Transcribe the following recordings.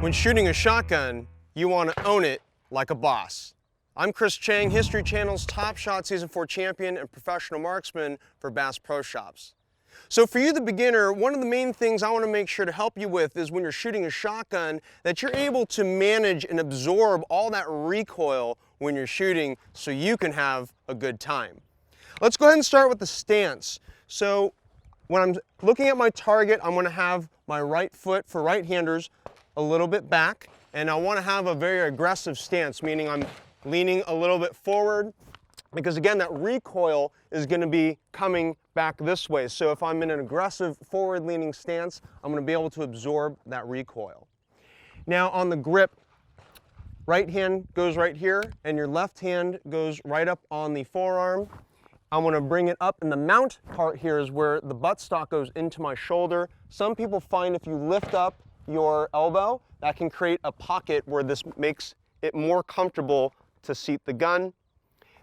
When shooting a shotgun, you want to own it like a boss. I'm Chris Cheng, History Channel's Top Shot Season 4 champion and professional marksman for Bass Pro Shops. So for you, the beginner, one of the main things I want to make sure to help you with is when you're shooting a shotgun, that you're able to manage and absorb all that recoil when you're shooting so you can have a good time. Let's go ahead and start with the stance. So when I'm looking at my target, I'm going to have my right foot for right-handers a little bit back, and I want to have a very aggressive stance, meaning I'm leaning a little bit forward, because again, that recoil is going to be coming back this way. So if I'm in an aggressive forward-leaning stance, I'm going to be able to absorb that recoil. Now on the grip, right hand goes right here, and your left hand goes right up on the forearm. I'm going to bring it up, and the mount part here is where the buttstock goes into my shoulder. Some people find if you lift up your elbow, that can create a pocket where this makes it more comfortable to seat the gun.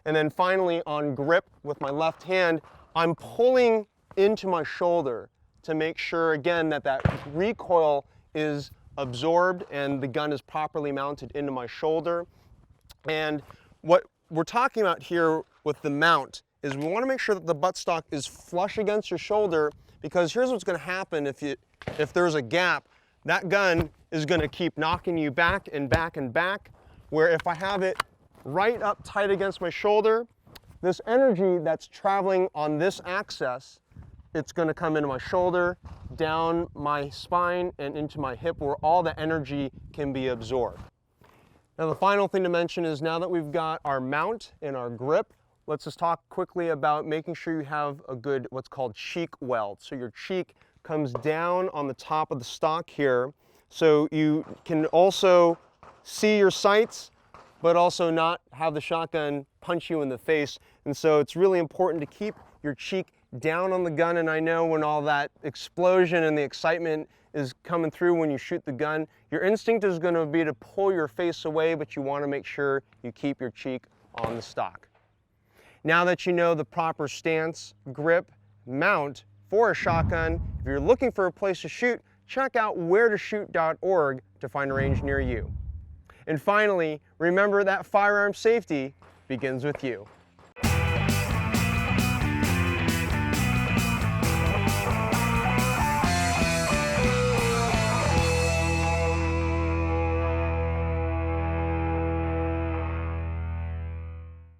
And then finally on grip with my left hand, I'm pulling into my shoulder to make sure again that that recoil is absorbed and the gun is properly mounted into my shoulder. And what we're talking about here with the mount is we want to make sure that the buttstock is flush against your shoulder, because here's what's going to happen if there's a gap. That gun is going to keep knocking you back and back and back, where if I have it right up tight against my shoulder, this energy that's traveling on this axis, it's going to come into my shoulder, down my spine, and into my hip, where all the energy can be absorbed. Now the final thing to mention is, now that we've got our mount and our grip, let's just talk quickly about making sure you have a good, what's called cheek weld. So your cheek comes down on the top of the stock here, so you can also see your sights, but also not have the shotgun punch you in the face. And so it's really important to keep your cheek down on the gun. And I know when all that explosion and the excitement is coming through when you shoot the gun, your instinct is going to be to pull your face away, but you want to make sure you keep your cheek on the stock. Now that you know the proper stance, grip, mount for a shotgun, if you're looking for a place to shoot, check out wheretoshoot.org to find a range near you. And finally, remember that firearm safety begins with you.